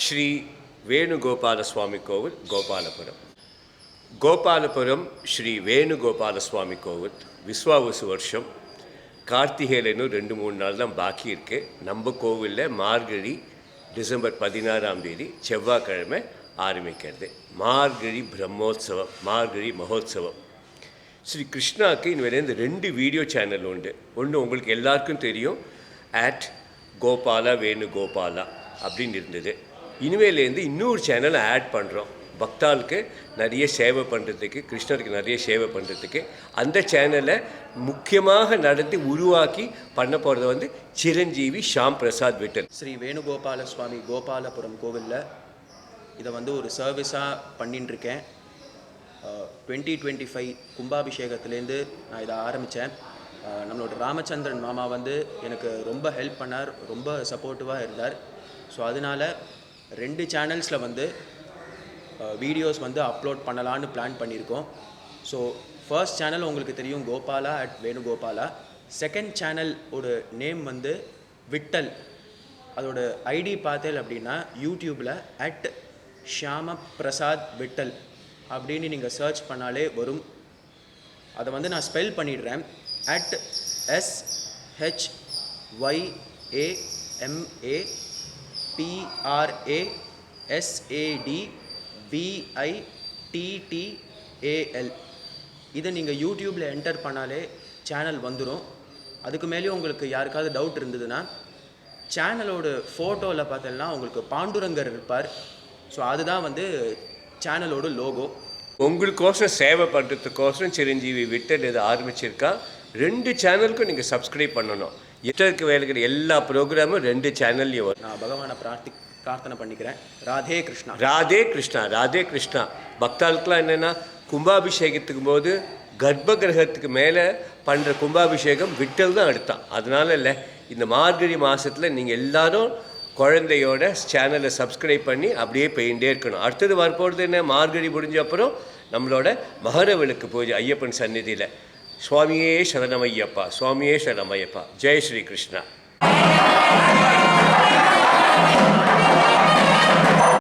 ஸ்ரீ வேணுகோபால சுவாமி கோவில் கோபாலபுரம். கோபாலபுரம் ஸ்ரீ வேணுகோபால சுவாமி கோவில் விஸ்வாவசு வருஷம் கார்த்திகையில் இன்னும் 2-3 நாள் தான் பாக்கி இருக்குது. நம்ம கோவிலில் மார்கழி டிசம்பர் 16ஆம் தேதி செவ்வாய்க்கிழமை ஆரம்பிக்கிறது. மார்கழி பிரம்மோத்சவம், மார்கழி மகோத்சவம். ஸ்ரீ கிருஷ்ணாவுக்கு இனிமேலேருந்து 2 வீடியோ சேனல் உண்டு. ஒன்று உங்களுக்கு எல்லாருக்கும் தெரியும், @கோபாலா வேணுகோபாலா அப்படின்னு இருந்தது. இனிமேலேருந்து இன்னொரு சேனலை ஆட் பண்ணுறோம். பக்தாளுக்கு நிறைய சேவை பண்ணுறதுக்கு, கிருஷ்ணருக்கு நிறைய சேவை பண்ணுறதுக்கு அந்த சேனலை முக்கியமாக நடத்தி உருவாக்கி பண்ண போகிறது சிரஞ்சீவி ஷாம் பிரசாத் விட்டல். ஸ்ரீ வேணுகோபால சுவாமி கோபாலபுரம் கோவிலில் இதை ஒரு சர்வீஸாக பண்ணிட்டுருக்கேன். 2025 கும்பாபிஷேகத்துலேருந்து நான் இதை ஆரம்பித்தேன். நம்மளோட ராமச்சந்திரன் மாமா எனக்கு ரொம்ப ஹெல்ப் பண்ணார், ரொம்ப சப்போர்ட்டிவாக இருந்தார். ஸோ அதனால் 2 சேனல்ஸில் வீடியோஸ் அப்லோட் பண்ணலான்னு பிளான் பண்ணியிருக்கோம். ஸோ ஃபர்ஸ்ட் சேனல் உங்களுக்கு தெரியும், கோபாலா @வேணுகோபாலா. செகண்ட் சேனல் ஒரு நேம் விட்டல். அதோட ஐடி பார்த்தேன் அப்படின்னா யூடியூப்பில் @ஷியாமபிரசாத் விட்டல் அப்படின்னு நீங்கள் சர்ச் பண்ணாலே வரும். அதை நான் ஸ்பெல் பண்ணிடுறேன். @SHYAMAPRASADVITTAL. இதை நீங்கள் யூடியூப்பில் என்டர் பண்ணாலே சேனல் வந்துடும். அதுக்கு மேலேயும் உங்களுக்கு யாருக்காவது டவுட் இருந்ததுன்னா சேனலோட ஃபோட்டோவில் பார்த்தீங்கன்னா உங்களுக்கு பாண்டுரங்கர் இருப்பார். ஸோ அதுதான் சேனலோட லோகோ. உங்களுக்கோசரம் சேவை பண்ணுறதுக்கோசரம் சிரஞ்சீவி விட்டல் இதை ஆரம்பிச்சிருக்கா. 2 சேனலுக்கும் நீங்கள் சப்ஸ்கிரைப் பண்ணணும். எட்டருக்கு வேலைகள் எல்லா ப்ரோக்ராமும் 2 சேனல்லையும் வரும். நான் பகவானை பிரார்த்தனை பண்ணிக்கிறேன். ராதே கிருஷ்ணா. ராதே கிருஷ்ணா, ராதே கிருஷ்ணா. பக்தாளுக்கெலாம் என்னென்னா, கும்பாபிஷேகத்துக்கு போது கர்ப்ப கிரகத்துக்கு மேலே பண்ணுற கும்பாபிஷேகம் விட்டல் தான் எடுத்தான். அதனால இல்லை, இந்த மார்கழி மாதத்தில் நீங்கள் எல்லோரும் குழந்தையோட சேனலை சப்ஸ்கிரைப் பண்ணி அப்படியே போயிட்டே இருக்கணும். அடுத்தது வரப்போகிறது என்ன, மார்கழி முடிஞ்ச அப்புறம் நம்மளோட மகர விளக்கு பூஜை ஐயப்பன் சந்நிதியில். சுவாமியே சரணமையப்பா, சுவாமியே சரணமையப்பா. ஜெய் ஸ்ரீ கிருஷ்ணா.